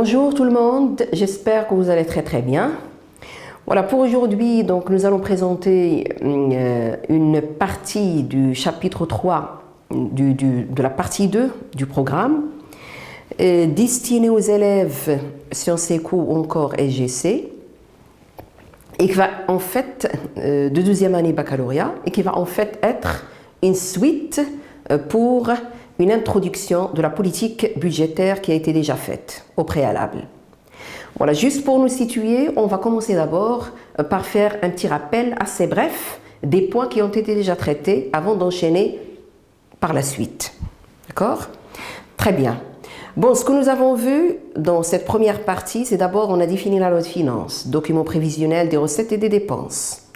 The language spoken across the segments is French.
Bonjour tout le monde, j'espère que vous allez très bien. Voilà, pour aujourd'hui, donc nous allons présenter une partie du chapitre 3 de la partie 2 du programme destinée aux élèves Sciences Éco ou encore SGC et qui va en fait de deuxième année baccalauréat et qui va en fait être une suite pour une introduction de la politique budgétaire qui a été déjà faite au préalable. Voilà, juste pour nous situer, on va commencer d'abord par faire un petit rappel assez bref des points qui ont été déjà traités avant d'enchaîner par la suite. D'accord? Très bien. Bon, ce que nous avons vu dans cette première partie, c'est d'abord on a défini la loi de finances, document prévisionnel des recettes et des dépenses.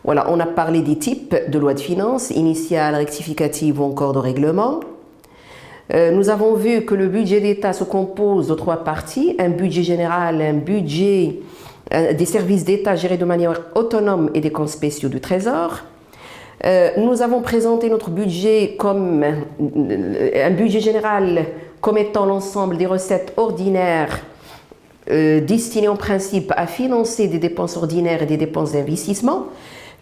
Voilà, on a parlé des types de loi de finances, initiale, rectificative ou encore de règlement. Nous avons vu que le budget d'État se compose de trois parties, un budget général, un budget des services d'État gérés de manière autonome et des comptes spéciaux du Trésor. Nous avons présenté notre budget comme un budget général comme étant l'ensemble des recettes ordinaires destinées en principe à financer des dépenses ordinaires et des dépenses d'investissement.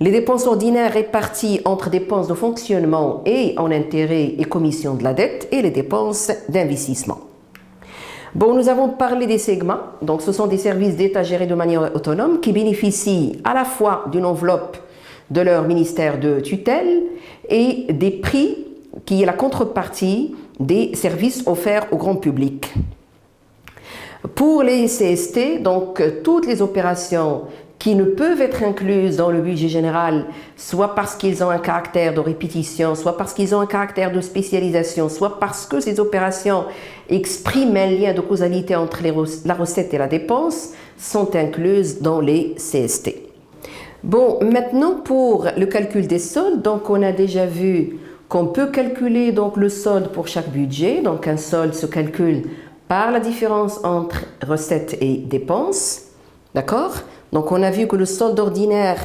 Les dépenses ordinaires réparties entre dépenses de fonctionnement et en intérêts et commissions de la dette et les dépenses d'investissement. Bon, nous avons parlé des segments, donc ce sont des services d'État gérés de manière autonome qui bénéficient à la fois d'une enveloppe de leur ministère de tutelle et des prix qui est la contrepartie des services offerts au grand public. Pour les CST, donc toutes les opérations qui ne peuvent être incluses dans le budget général, soit parce qu'ils ont un caractère de répétition, soit parce qu'ils ont un caractère de spécialisation, soit parce que ces opérations expriment un lien de causalité entre la recette et la dépense, sont incluses dans les CST. Bon, maintenant pour le calcul des soldes, donc on a déjà vu qu'on peut calculer donc le solde pour chaque budget. Donc un solde se calcule par la différence entre recettes et dépenses. D'accord? Donc on a vu que le solde ordinaire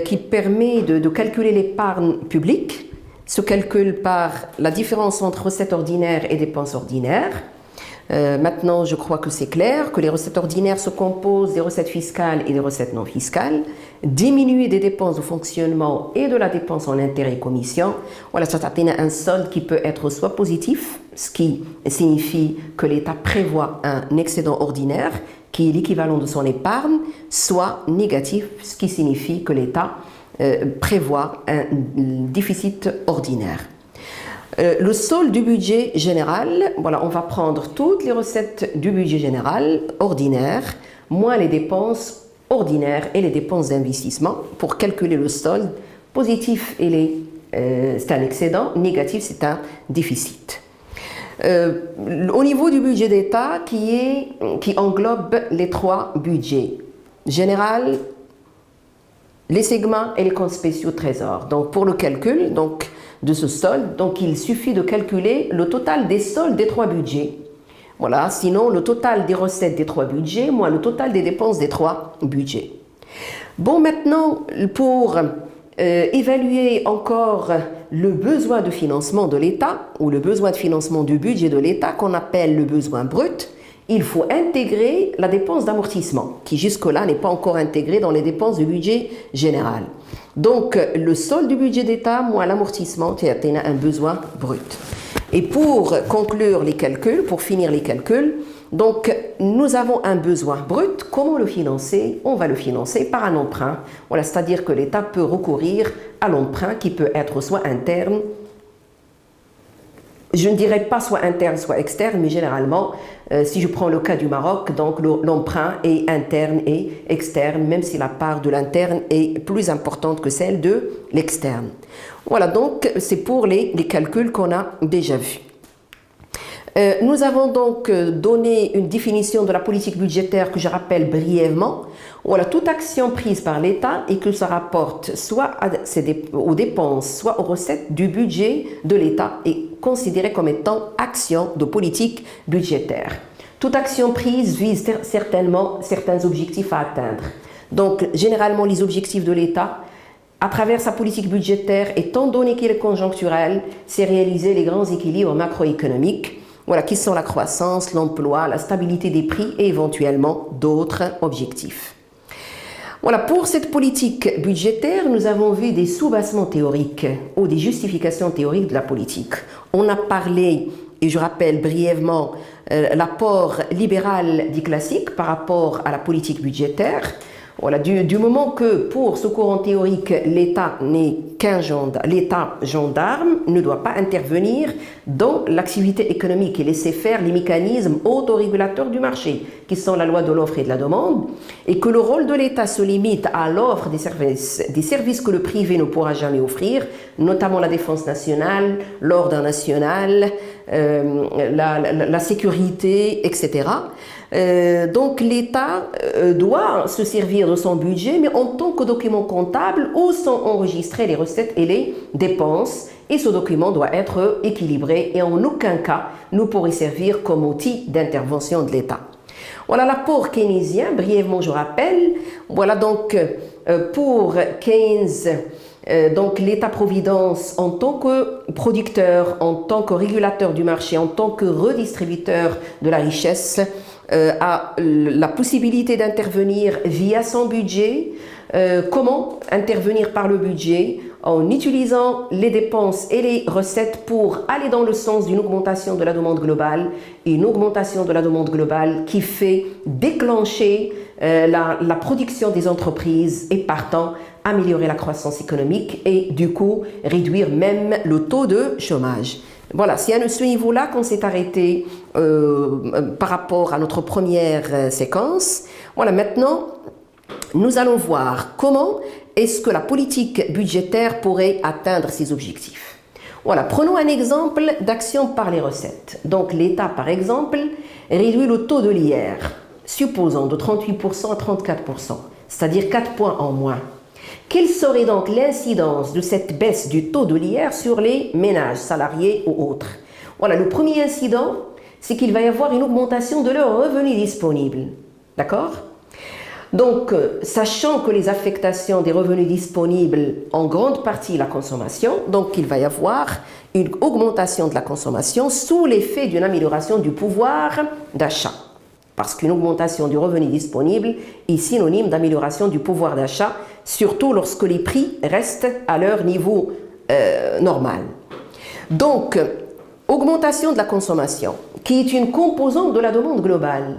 qui permet de calculer l'épargne publique se calcule par la différence entre recettes ordinaires et dépenses ordinaires. Maintenant, je crois que c'est clair que les recettes ordinaires se composent des recettes fiscales et des recettes non fiscales, diminuer des dépenses de fonctionnement et de la dépense en intérêts et commissions. Voilà, ça t'atteint un solde qui peut être soit positif, ce qui signifie que l'État prévoit un excédent ordinaire qui est l'équivalent de son épargne, soit négatif, ce qui signifie que l'État prévoit un déficit ordinaire. Le solde du budget général, voilà, on va prendre toutes les recettes du budget général ordinaire, moins les dépenses ordinaires et les dépenses d'investissement pour calculer le solde. Positif, c'est un excédent, négatif, c'est un déficit. Au niveau du budget d'État qui englobe les trois budgets, général, les segments et les comptes spéciaux Trésor. Donc pour le calcul de ce solde, donc il suffit de calculer le total des soldes des trois budgets. Voilà, sinon le total des recettes des trois budgets moins le total des dépenses des trois budgets. Bon, maintenant pour évaluer encore le besoin de financement de l'État ou le besoin de financement du budget de l'État qu'on appelle le besoin brut, il faut intégrer la dépense d'amortissement qui jusque-là n'est pas encore intégrée dans les dépenses du budget général. Donc le solde du budget d'État moins l'amortissement, tu as un besoin brut. Et pour conclure les calculs, pour finir les calculs, donc nous avons un besoin brut. Comment le financer? On va le financer par un emprunt. Voilà, c'est-à-dire que l'État peut recourir à l'emprunt qui peut être soit interne, je ne dirais pas soit interne, soit externe, mais généralement, si je prends le cas du Maroc, donc l'emprunt est interne et externe, même si la part de l'interne est plus importante que celle de l'externe. Voilà, donc c'est pour les calculs qu'on a déjà vus. Nous avons donc donné une définition de la politique budgétaire que je rappelle brièvement. Voilà, toute action prise par l'État et que ça rapporte soit aux dépenses, soit aux recettes du budget de l'État est considérée comme étant action de politique budgétaire. Toute action prise vise certainement certains objectifs à atteindre. Donc, généralement, les objectifs de l'État, à travers sa politique budgétaire, étant donné qu'il est conjoncturel, c'est réaliser les grands équilibres macroéconomiques. Voilà, qui sont la croissance, l'emploi, la stabilité des prix et éventuellement d'autres objectifs. Voilà, pour cette politique budgétaire, nous avons vu des soubassements théoriques ou des justifications théoriques de la politique. On a parlé, et je rappelle brièvement, l'apport libéral dit classique par rapport à la politique budgétaire. Voilà, du moment que pour ce courant théorique, l'État n'est qu'un gendarme, l'État gendarme ne doit pas intervenir dans l'activité économique et laisser faire les mécanismes autorégulateurs du marché, qui sont la loi de l'offre et de la demande, et que le rôle de l'État se limite à l'offre des services que le privé ne pourra jamais offrir, notamment la défense nationale, l'ordre national, la sécurité, etc. Donc l'État doit se servir de son budget, mais en tant que document comptable où sont enregistrées les recettes et les dépenses. Et ce document doit être équilibré et en aucun cas ne pourrait servir comme outil d'intervention de l'État. Voilà l'apport keynésien, brièvement je rappelle. Voilà donc pour Keynes, donc l'État-providence en tant que producteur, en tant que régulateur du marché, en tant que redistributeur de la richesse, a la possibilité d'intervenir via son budget. Comment intervenir par le budget? En utilisant les dépenses et les recettes pour aller dans le sens d'une augmentation de la demande globale, une augmentation de la demande globale qui fait déclencher la production des entreprises et partant améliorer la croissance économique et du coup réduire même le taux de chômage. Voilà, c'est à ce niveau-là qu'on s'est arrêté par rapport à notre première séquence. Voilà, maintenant, nous allons voir comment est-ce que la politique budgétaire pourrait atteindre ses objectifs. Voilà, prenons un exemple d'action par les recettes. Donc l'État, par exemple, réduit le taux de l'IR, supposons de 38% à 34%, c'est-à-dire 4 points en moins. Quelle serait donc l'incidence de cette baisse du taux de l'IR sur les ménages, salariés ou autres? Voilà, le premier incident, c'est qu'il va y avoir une augmentation de leurs revenus disponibles. D'accord? Donc, sachant que les affectations des revenus disponibles en grande partie la consommation, donc il va y avoir une augmentation de la consommation sous l'effet d'une amélioration du pouvoir d'achat. Parce qu'une augmentation du revenu disponible est synonyme d'amélioration du pouvoir d'achat, surtout lorsque les prix restent à leur niveau normal. Donc, augmentation de la consommation, qui est une composante de la demande globale.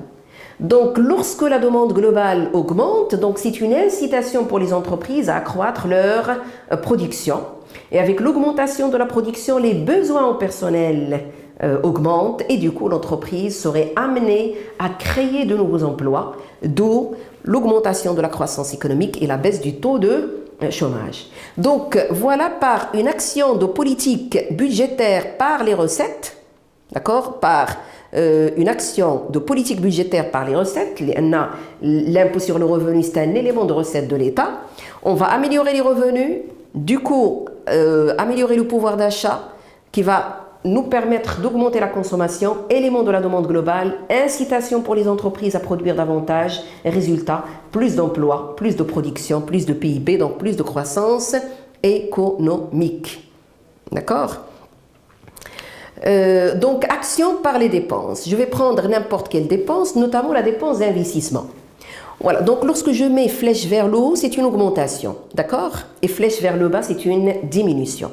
Donc, lorsque la demande globale augmente, donc c'est une incitation pour les entreprises à accroître leur production. Et avec l'augmentation de la production, les besoins en personnel augmentent et du coup, l'entreprise serait amenée à créer de nouveaux emplois, d'où l'augmentation de la croissance économique et la baisse du taux de chômage. Donc, voilà par une action de politique budgétaire par les recettes, d'accord, par une action de politique budgétaire par les recettes, l'impôt sur le revenu, c'est un élément de recette de l'État. On va améliorer les revenus, du coup, améliorer le pouvoir d'achat qui va nous permettre d'augmenter la consommation, élément de la demande globale, incitation pour les entreprises à produire davantage, résultat, plus d'emplois, plus de production, plus de PIB, donc plus de croissance économique. D'accord ? Donc, action par les dépenses. Je vais prendre n'importe quelle dépense, notamment la dépense d'investissement. Voilà, donc lorsque je mets flèche vers le haut, c'est une augmentation, d'accord? Et flèche vers le bas, c'est une diminution.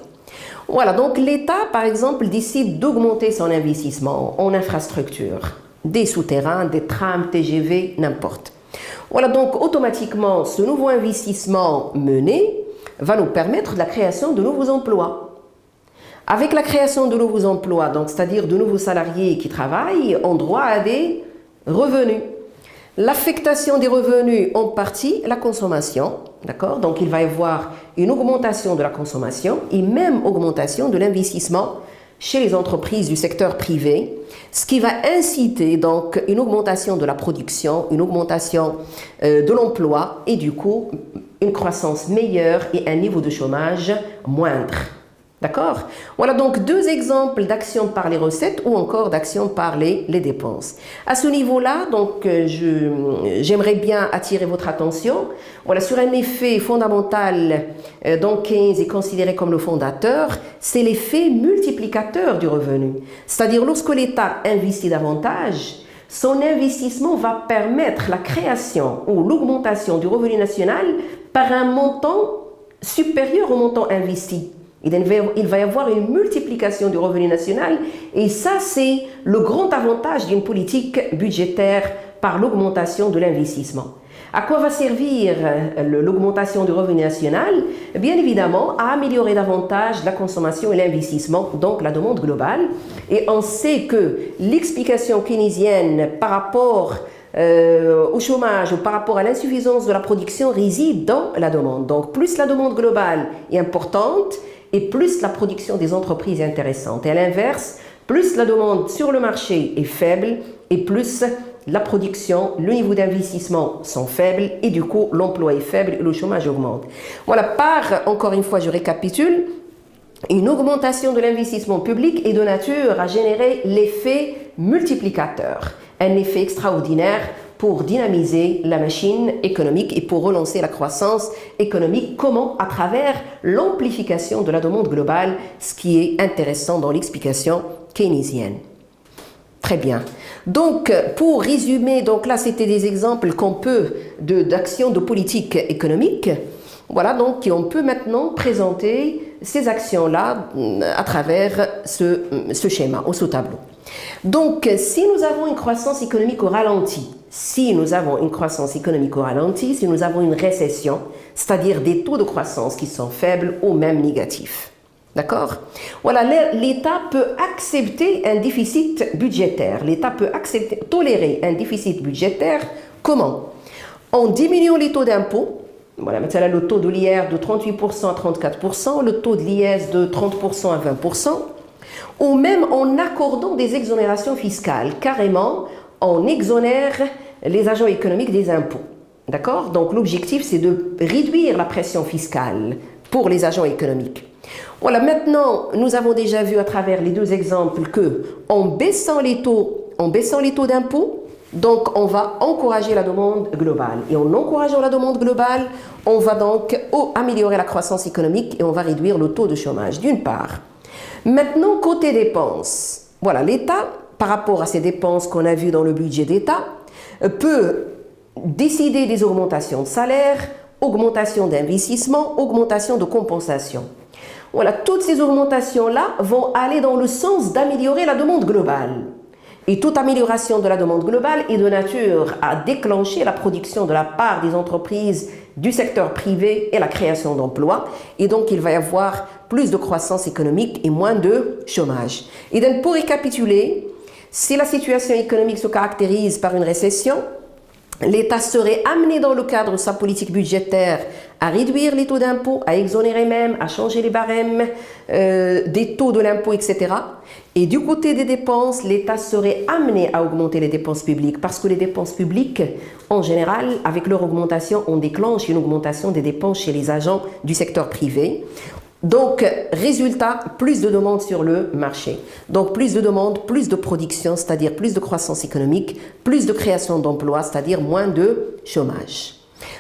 Voilà, donc l'État, par exemple, décide d'augmenter son investissement en infrastructure, des souterrains, des trams, TGV, n'importe. Voilà, donc automatiquement, ce nouveau investissement mené va nous permettre la création de nouveaux emplois. Avec la création de nouveaux emplois, donc c'est-à-dire de nouveaux salariés qui travaillent, ont droit à des revenus. L'affectation des revenus, en partie, la consommation, d'accord? Donc il va y avoir une augmentation de la consommation et même augmentation de l'investissement chez les entreprises du secteur privé, ce qui va inciter donc une augmentation de la production, une augmentation de l'emploi et du coup une croissance meilleure et un niveau de chômage moindre. D'accord? Voilà donc deux exemples d'actions par les recettes ou encore d'actions par les dépenses. À ce niveau-là, donc, j'aimerais bien attirer votre attention voilà, sur un effet fondamental dont Keynes est considéré comme le fondateur, c'est l'effet multiplicateur du revenu. C'est-à-dire lorsque l'État investit davantage, son investissement va permettre la création ou l'augmentation du revenu national par un montant supérieur au montant investi. Il va y avoir une multiplication du revenu national et ça, c'est le grand avantage d'une politique budgétaire par l'augmentation de l'investissement. À quoi va servir l'augmentation du revenu national? Bien évidemment, à améliorer davantage la consommation et l'investissement, donc la demande globale. Et on sait que l'explication keynésienne par rapport au chômage ou par rapport à l'insuffisance de la production réside dans la demande. Donc, plus la demande globale est importante, et plus la production des entreprises est intéressante. Et à l'inverse, plus la demande sur le marché est faible et plus la production, le niveau d'investissement sont faibles et du coup l'emploi est faible et le chômage augmente. Voilà, encore une fois, je récapitule, une augmentation de l'investissement public est de nature à générer l'effet multiplicateur, un effet extraordinaire pour dynamiser la machine économique et pour relancer la croissance économique. Comment? À travers l'amplification de la demande globale, ce qui est intéressant dans l'explication keynésienne. Très bien. Donc, pour résumer, donc là, c'était des exemples qu'on peut d'actions de politique économique. Voilà, donc on peut maintenant présenter ces actions-là à travers ce schéma, ou ce tableau. Donc, si nous avons une croissance économique au ralenti, si nous avons une récession, c'est-à-dire des taux de croissance qui sont faibles ou même négatifs, d'accord? Voilà, l'État peut accepter un déficit budgétaire. L'État peut tolérer un déficit budgétaire. Comment? En diminuant les taux d'impôt. Voilà, maintenant le taux de l'IR de 38% à 34%, le taux de l'IS de 30% à 20%, ou même en accordant des exonérations fiscales. Carrément, on exonère les agents économiques des impôts. D'accord? Donc l'objectif, c'est de réduire la pression fiscale pour les agents économiques. Voilà, maintenant, nous avons déjà vu à travers les deux exemples que en baissant les taux d'impôt, donc on va encourager la demande globale. Et en encourageant la demande globale, on va donc améliorer la croissance économique et on va réduire le taux de chômage, d'une part. Maintenant, côté dépenses, voilà, l'État, par rapport à ces dépenses qu'on a vues dans le budget d'État, peut décider des augmentations de salaire, augmentation d'investissement, augmentation de compensation. Voilà, toutes ces augmentations-là vont aller dans le sens d'améliorer la demande globale. Et toute amélioration de la demande globale est de nature à déclencher la production de la part des entreprises du secteur privé et la création d'emplois. Et donc, il va y avoir plus de croissance économique et moins de chômage. Et donc, pour récapituler, si la situation économique se caractérise par une récession, l'État serait amené dans le cadre de sa politique budgétaire à réduire les taux d'impôt, à exonérer même, à changer les barèmes des taux de l'impôt, etc. Et du côté des dépenses, l'État serait amené à augmenter les dépenses publiques parce que les dépenses publiques, en général, avec leur augmentation, on déclenche une augmentation des dépenses chez les agents du secteur privé. Donc, résultat, plus de demandes sur le marché. Donc, plus de demandes, plus de production, c'est-à-dire plus de croissance économique, plus de création d'emplois, c'est-à-dire moins de chômage.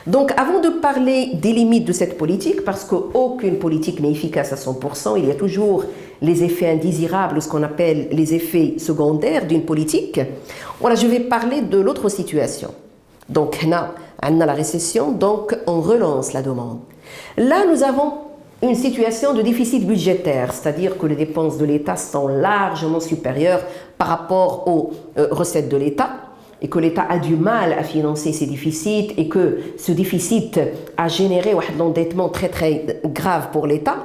Donc, avant de parler des limites de cette politique, parce qu'aucune politique n'est efficace à 100%, il y a toujours les effets indésirables, ce qu'on appelle les effets secondaires d'une politique. Voilà, je vais parler de l'autre situation. Donc, là, on a la récession, donc on relance la demande. Là, nous avons une situation de déficit budgétaire, c'est-à-dire que les dépenses de l'État sont largement supérieures par rapport aux recettes de l'État et que l'État a du mal à financer ses déficits et que ce déficit a généré un endettement très très grave pour l'État,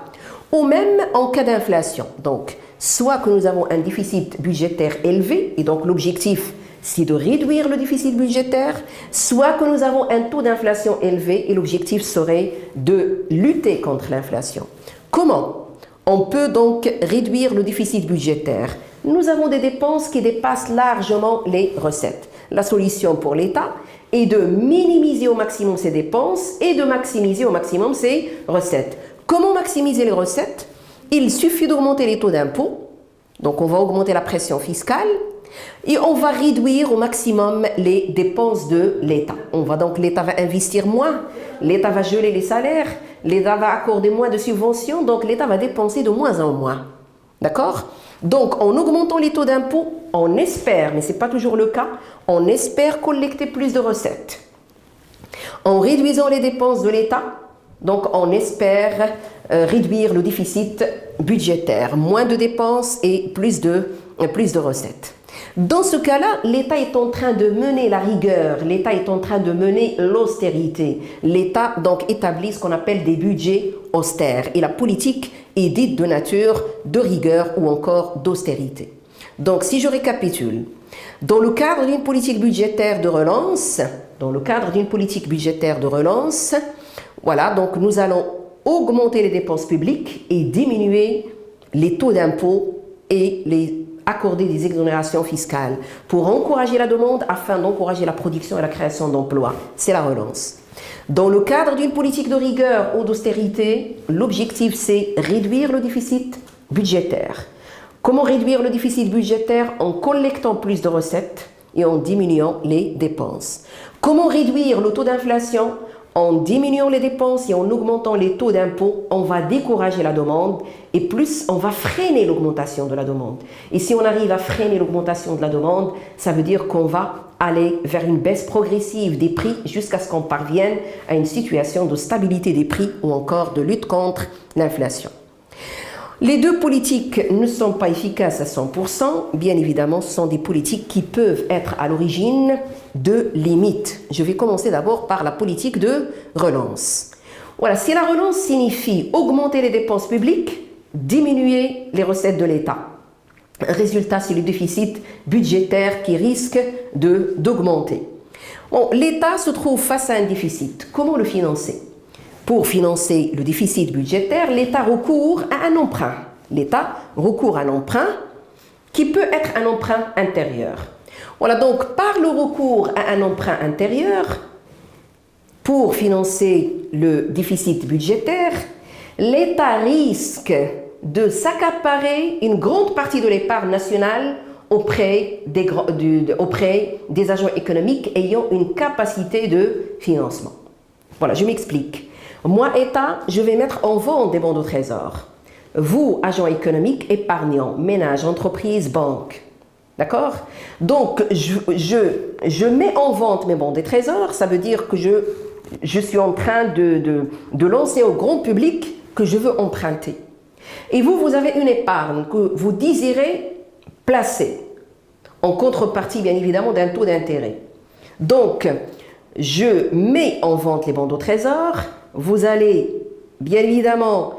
ou même en cas d'inflation. Donc, soit que nous avons un déficit budgétaire élevé et donc l'objectif c'est de réduire le déficit budgétaire, soit que nous avons un taux d'inflation élevé et l'objectif serait de lutter contre l'inflation. Comment? On peut donc réduire le déficit budgétaire. Nous avons des dépenses qui dépassent largement les recettes. La solution pour l'État est de minimiser au maximum ses dépenses et de maximiser au maximum ses recettes. Comment maximiser les recettes? il suffit d'augmenter les taux d'impôt, donc on va augmenter la pression fiscale, et on va réduire au maximum les dépenses de l'État. L'État va investir moins, l'État va geler les salaires, l'État va accorder moins de subventions, donc l'État va dépenser de moins en moins. D'accord? Donc en augmentant les taux d'impôt, on espère, mais ce n'est pas toujours le cas, on espère collecter plus de recettes. En réduisant les dépenses de l'État, donc on espère réduire le déficit budgétaire, moins de dépenses et plus de recettes. Dans ce cas-là, l'État est en train de mener la rigueur, l'État est en train de mener l'austérité. L'État donc établit ce qu'on appelle des budgets austères et la politique est dite de nature de rigueur ou encore d'austérité. Donc si je récapitule, dans le cadre d'une politique budgétaire de relance, voilà, donc nous allons augmenter les dépenses publiques et diminuer les taux d'impôt et accorder des exonérations fiscales pour encourager la demande afin d'encourager la production et la création d'emplois. C'est la relance. Dans le cadre d'une politique de rigueur ou d'austérité, l'objectif c'est réduire le déficit budgétaire. Comment réduire le déficit budgétaire? En collectant plus de recettes et en diminuant les dépenses. Comment réduire le taux d'inflation? En diminuant les dépenses et en augmentant les taux d'impôt, on va décourager la demande et plus on va freiner l'augmentation de la demande. Et si on arrive à freiner l'augmentation de la demande, ça veut dire qu'on va aller vers une baisse progressive des prix jusqu'à ce qu'on parvienne à une situation de stabilité des prix ou encore de lutte contre l'inflation. Les deux politiques ne sont pas efficaces à 100%. Bien évidemment, ce sont des politiques qui peuvent être à l'origine de limites. Je vais commencer d'abord par la politique de relance. Voilà, si la relance signifie augmenter les dépenses publiques, diminuer les recettes de l'État. Résultat, c'est le déficit budgétaire qui risque d'augmenter. Bon, l'État se trouve face à un déficit. Comment le financer? Pour financer le déficit budgétaire, l'État recourt à un emprunt. L'État recourt à un emprunt qui peut être un emprunt intérieur. Voilà, donc par le recours à un emprunt intérieur, pour financer le déficit budgétaire, l'État risque de s'accaparer une grande partie de l'épargne nationale auprès des agents économiques ayant une capacité de financement. Voilà, je m'explique. Moi, État, je vais mettre en vente des bons de trésor. Vous, agents économiques, épargnants, ménages, entreprises, banques. D'accord? Donc, je mets en vente mes bons de trésor. Ça veut dire que je suis en train de lancer au grand public que je veux emprunter. Et vous avez une épargne que vous désirez placer en contrepartie, bien évidemment, d'un taux d'intérêt. Donc, je mets en vente les bons de trésor. Vous allez, bien évidemment,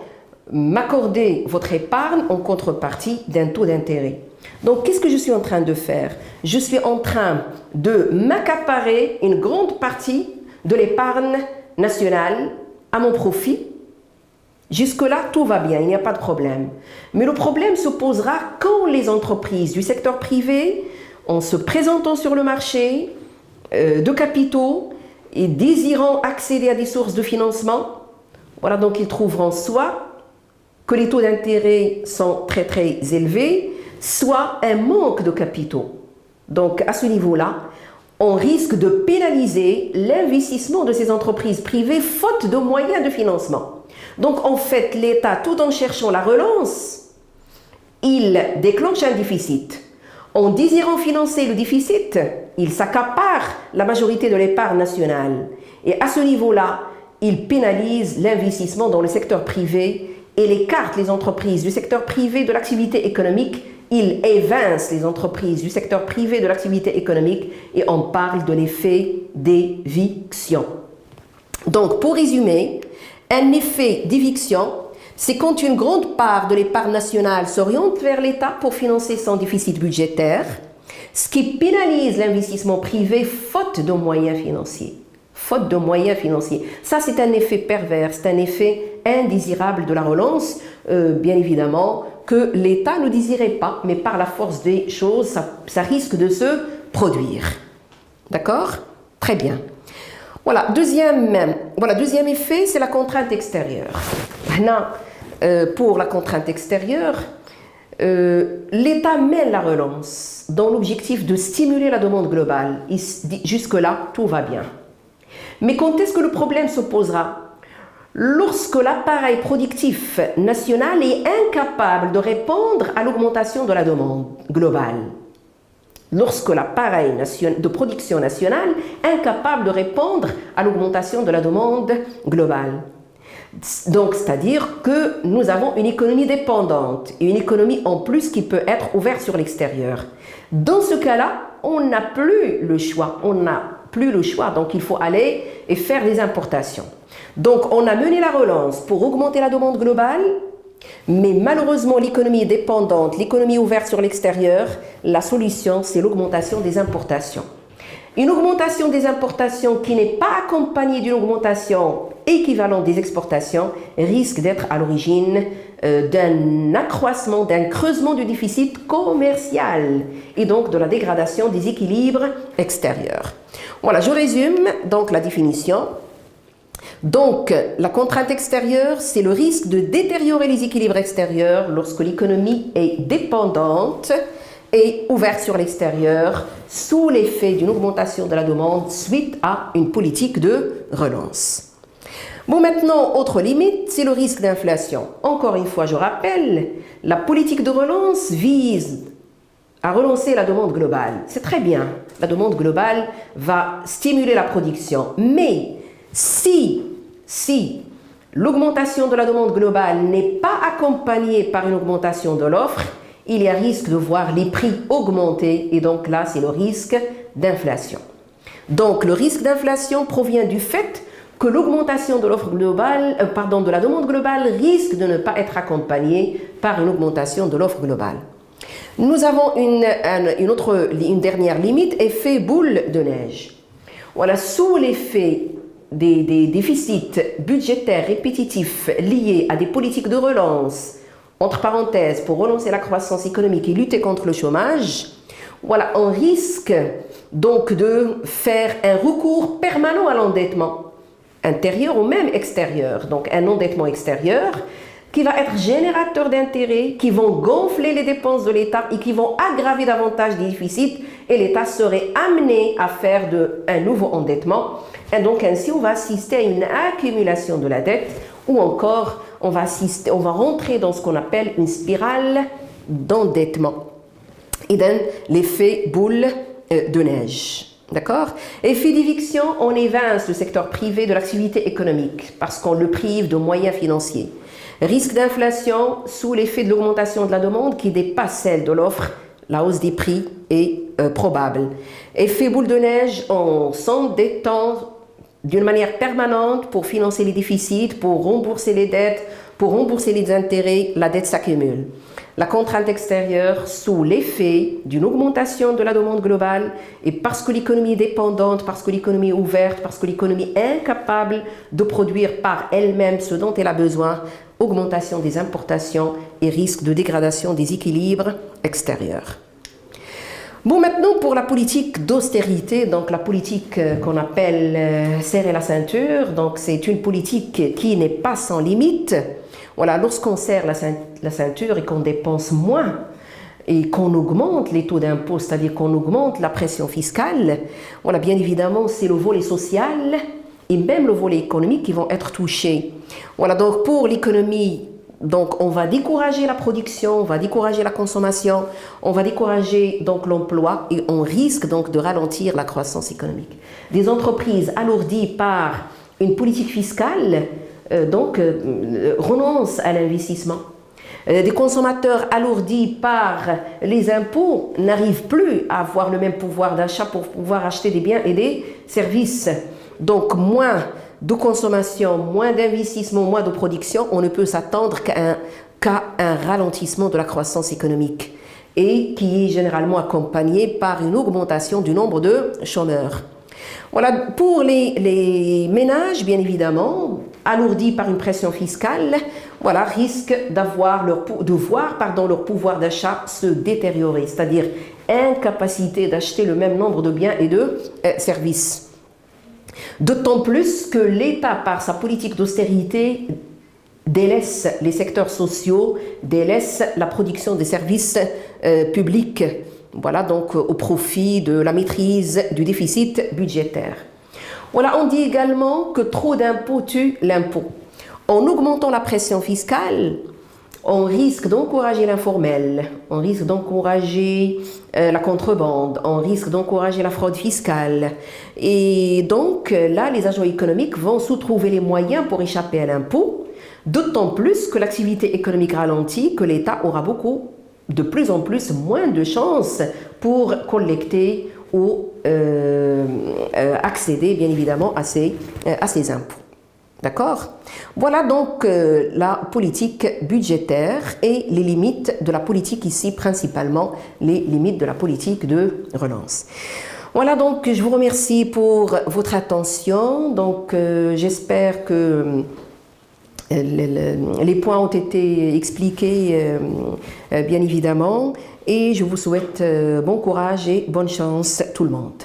m'accorder votre épargne en contrepartie d'un taux d'intérêt. Donc, qu'est-ce que je suis en train de faire? Je suis en train de m'accaparer une grande partie de l'épargne nationale à mon profit. Jusque-là, tout va bien, il n'y a pas de problème. Mais le problème se posera quand les entreprises du secteur privé, en se présentant sur le marché de capitaux, et désirant accéder à des sources de financement, voilà, donc ils trouveront soit que les taux d'intérêt sont très très élevés, soit un manque de capitaux. Donc à ce niveau-là, on risque de pénaliser l'investissement de ces entreprises privées faute de moyens de financement. Donc en fait, l'État, tout en cherchant la relance, il déclenche un déficit. En désirant financer le déficit, il s'accapare la majorité de l'épargne nationale. Et à ce niveau-là, il pénalise l'investissement dans le secteur privé et il écarte les entreprises du secteur privé de l'activité économique. Il évince les entreprises du secteur privé de l'activité économique et on parle de l'effet d'éviction. Donc, pour résumer, un effet d'éviction, c'est quand une grande part de l'épargne nationale s'oriente vers l'État pour financer son déficit budgétaire, ce qui pénalise l'investissement privé faute de moyens financiers. Faute de moyens financiers. Ça, c'est un effet pervers, c'est un effet indésirable de la relance, bien évidemment, que l'État ne désirait pas, mais par la force des choses, ça risque de se produire. D'accord? Très bien. Voilà, deuxième effet, c'est la contrainte extérieure. Maintenant, pour la contrainte extérieure, l'État mène la relance dans l'objectif de stimuler la demande globale. Jusque-là, tout va bien. Mais quand est-ce que le problème se posera? Lorsque l'appareil productif national est incapable de répondre à l'augmentation de la demande globale. Lorsque l'appareil de production nationale est incapable de répondre à l'augmentation de la demande globale. Donc, c'est-à-dire que nous avons une économie dépendante et une économie en plus qui peut être ouverte sur l'extérieur. Dans ce cas-là, on n'a plus le choix. Donc il faut aller et faire des importations. Donc, on a mené la relance pour augmenter la demande globale, mais malheureusement, l'économie est dépendante, l'économie ouverte sur l'extérieur. La solution, c'est l'augmentation des importations. Une augmentation des importations qui n'est pas accompagnée d'une augmentation équivalente des exportations risque d'être à l'origine d'un accroissement, d'un creusement du déficit commercial et donc de la dégradation des équilibres extérieurs. Voilà, je résume donc la définition. Donc, la contrainte extérieure, c'est le risque de détériorer les équilibres extérieurs lorsque l'économie est dépendante et ouverte sur l'extérieur sous l'effet d'une augmentation de la demande suite à une politique de relance. Bon, maintenant, autre limite, c'est le risque d'inflation. Encore une fois, je rappelle, la politique de relance vise à relancer la demande globale. C'est très bien, la demande globale va stimuler la production, mais si l'augmentation de la demande globale n'est pas accompagnée par une augmentation de l'offre, il y a risque de voir les prix augmenter et donc là, c'est le risque d'inflation. Donc, le risque d'inflation provient du fait que l'augmentation de l'offre globale, de la demande globale risque de ne pas être accompagnée par une augmentation de l'offre globale. Nous avons une dernière limite, effet boule de neige. Voilà, sous l'effet des déficits budgétaires répétitifs liés à des politiques de relance, entre parenthèses, pour relancer la croissance économique et lutter contre le chômage, voilà, on risque donc de faire un recours permanent à l'endettement, intérieur ou même extérieur. Donc un endettement extérieur qui va être générateur d'intérêts, qui vont gonfler les dépenses de l'État et qui vont aggraver davantage les déficits et l'État serait amené à faire un nouveau endettement. Et donc ainsi, on va assister à une accumulation de la dette ou encore on va rentrer dans ce qu'on appelle une spirale d'endettement. Et donc l'effet boule de neige. D'accord? Effet d'éviction, on évince le secteur privé de l'activité économique parce qu'on le prive de moyens financiers. Risque d'inflation sous l'effet de l'augmentation de la demande qui dépasse celle de l'offre, la hausse des prix est probable. Effet boule de neige, on s'endettant d'une manière permanente pour financer les déficits, pour rembourser les dettes, pour rembourser les intérêts, la dette s'accumule. La contrainte extérieure sous l'effet d'une augmentation de la demande globale et parce que l'économie est dépendante, parce que l'économie est ouverte, parce que l'économie est incapable de produire par elle-même ce dont elle a besoin, augmentation des importations et risque de dégradation des équilibres extérieurs. Bon, maintenant pour la politique d'austérité, donc la politique qu'on appelle serrer la ceinture, donc c'est une politique qui n'est pas sans limite. Voilà, lorsqu'on serre la ceinture et qu'on dépense moins et qu'on augmente les taux d'impôt, c'est-à-dire qu'on augmente la pression fiscale, voilà, bien évidemment, c'est le volet social et même le volet économique qui vont être touchés. Voilà, donc pour l'économie, donc on va décourager la production, on va décourager la consommation, on va décourager donc l'emploi et on risque donc de ralentir la croissance économique. Des entreprises alourdies par une politique fiscale renoncent à l'investissement. Des consommateurs alourdis par les impôts n'arrivent plus à avoir le même pouvoir d'achat pour pouvoir acheter des biens et des services. Donc moins de consommation, moins d'investissement, moins de production, on ne peut s'attendre qu'à un ralentissement de la croissance économique et qui est généralement accompagné par une augmentation du nombre de chômeurs. Voilà, pour les ménages, bien évidemment, alourdis par une pression fiscale, voilà, risquent de voir leur pouvoir d'achat se détériorer, c'est-à-dire incapacité d'acheter le même nombre de biens et de services. D'autant plus que l'État, par sa politique d'austérité, délaisse les secteurs sociaux, délaisse la production des services publics, voilà, donc au profit de la maîtrise du déficit budgétaire. Voilà, on dit également que trop d'impôts tue l'impôt. En augmentant la pression fiscale, on risque d'encourager l'informel, on risque d'encourager la contrebande, on risque d'encourager la fraude fiscale. Et donc là, les agents économiques vont se trouver les moyens pour échapper à l'impôt, d'autant plus que l'activité économique ralentit, que l'État aura de plus en plus moins de chances pour collecter ou accéder bien évidemment à ces impôts. D'accord? Voilà donc la politique budgétaire et les limites de la politique ici, principalement les limites de la politique de relance. Voilà, donc je vous remercie pour votre attention. Donc j'espère que les points ont été expliqués bien évidemment, et je vous souhaite bon courage et bonne chance tout le monde.